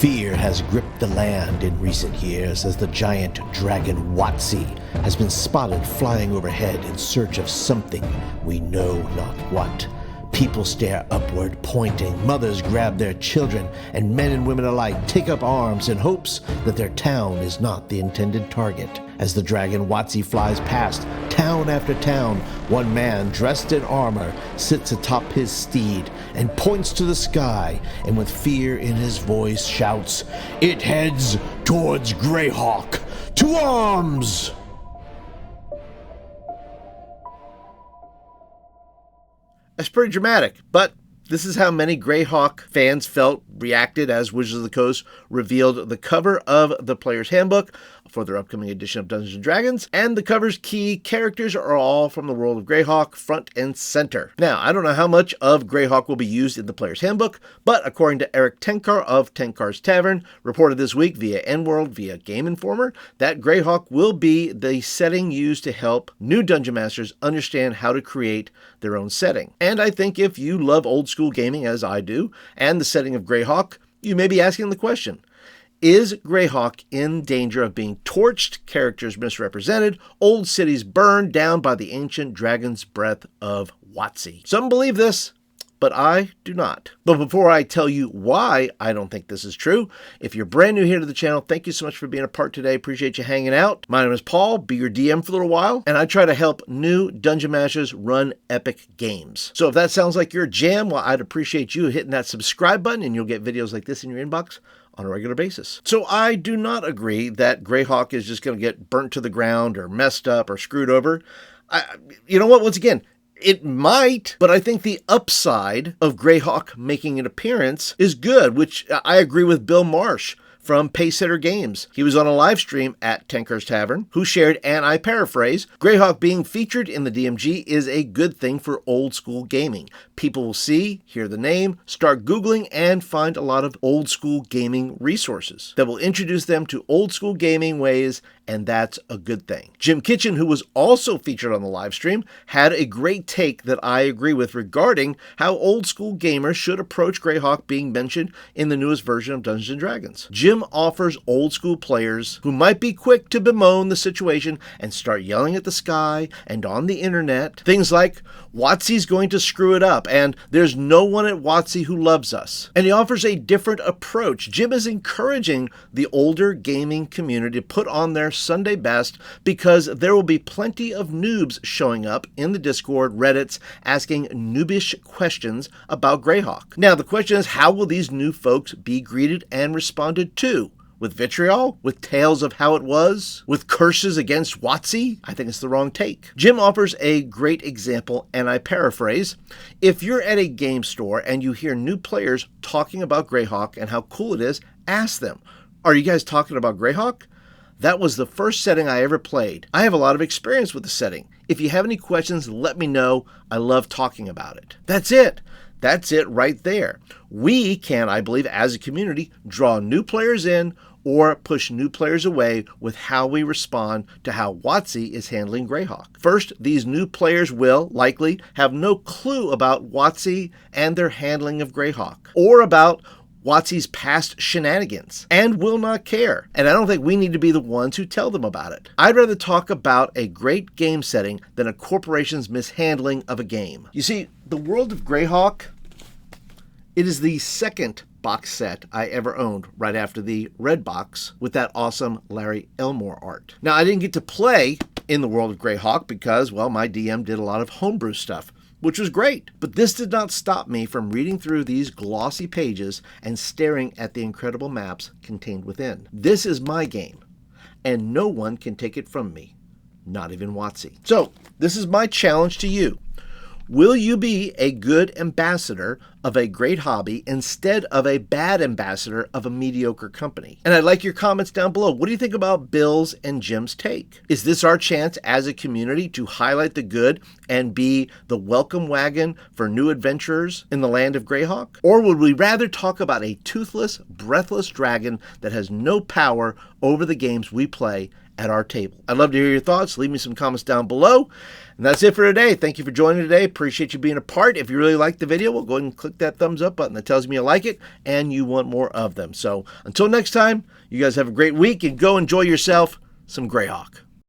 Fear has gripped the land in recent years as the giant dragon Watsy has been spotted flying overhead in search of something we know not what. People stare upward, pointing. Mothers grab their children, and men and women alike take up arms in hopes that their town is not the intended target. As the dragon Watsy flies past, town after town, one man dressed in armor sits atop his steed and points to the sky, and with fear in his voice shouts, "It heads towards Greyhawk! To arms!" That's pretty dramatic, but this is how many Greyhawk fans reacted as Wizards of the Coast revealed the cover of the player's handbook for their upcoming edition of Dungeons & Dragons, and the cover's key characters are all from the world of Greyhawk, front and center. Now, I don't know how much of Greyhawk will be used in the player's handbook, but according to Eric Tenkar of Tenkar's Tavern, reported this week via Enworld via Game Informer, that Greyhawk will be the setting used to help new Dungeon Masters understand how to create their own setting. And I think if you love old school gaming as I do, and the setting of Greyhawk, you may be asking the question, is Greyhawk in danger of being torched, characters misrepresented, old cities burned down by the ancient dragon's breath of Watsy? Some believe this, but I do not. But before I tell you why I don't think this is true, if you're brand new here to the channel, thank you so much for being a part today. Appreciate you hanging out. My name is Paul, be your DM for a little while, and I try to help new Dungeon Masters run epic games. So if that sounds like your jam, well, I'd appreciate you hitting that subscribe button, and you'll get videos like this in your inbox on a regular basis. So I do not agree that Greyhawk is just going to get burnt to the ground or messed up or screwed over. You know what? Once again, it might, but I think the upside of Greyhawk making an appearance is good, which I agree with Bill Marsh from Pacesetter Games. He was on a live stream at Tenkar's Tavern, who shared, and I paraphrase, Greyhawk being featured in the DMG is a good thing for old school gaming. People will see, hear the name, start Googling, and find a lot of old school gaming resources that will introduce them to old school gaming ways, and that's a good thing. Jim Kitchen, who was also featured on the live stream, had a great take that I agree with regarding how old school gamers should approach Greyhawk being mentioned in the newest version of Dungeons & Dragons. Jim offers old school players who might be quick to bemoan the situation and start yelling at the sky and on the internet things like, Watsy's going to screw it up, and there's no one at Watsy who loves us. And he offers a different approach. Jim is encouraging the older gaming community to put on their Sunday best, because there will be plenty of noobs showing up in the Discord, Reddits, asking noobish questions about Greyhawk. Now, the question is, how will these new folks be greeted and responded to? With vitriol? With tales of how it was? With curses against Watsy? I think it's the wrong take. Jim offers a great example, and I paraphrase, if you're at a game store and you hear new players talking about Greyhawk and how cool it is, ask them, are you guys talking about Greyhawk? That was the first setting I ever played. I have a lot of experience with the setting. If you have any questions, let me know. I love talking about it. That's it. That's it right there. We can, I believe, as a community, draw new players in or push new players away with how we respond to how Watsy is handling Greyhawk. First, these new players will likely have no clue about Watsy and their handling of Greyhawk, or about Watsy's past shenanigans, and will not care. And I don't think we need to be the ones who tell them about it. I'd rather talk about a great game setting than a corporation's mishandling of a game. You see, the world of Greyhawk, it is the second box set I ever owned, right after the red box with that awesome Larry Elmore art. Now, I didn't get to play in the world of Greyhawk because, well, my DM did a lot of homebrew stuff, which was great. But this did not stop me from reading through these glossy pages and staring at the incredible maps contained within. This is my game, and no one can take it from me, not even Watsy. So, this is my challenge to you. Will you be a good ambassador of a great hobby instead of a bad ambassador of a mediocre company? And I'd like your comments down below. What do you think about Bill's and Jim's take? Is this our chance as a community to highlight the good and be the welcome wagon for new adventurers in the land of Greyhawk? Or would we rather talk about a toothless, breathless dragon that has no power over the games we play at our table? I'd love to hear your thoughts. Leave me some comments down below. And that's it for today. Thank you for joining today. Appreciate you being a part. If you really liked the video, well, go ahead and click click that thumbs up button. That tells me you like it and you want more of them. So until next time, you guys have a great week and go enjoy yourself some Greyhawk.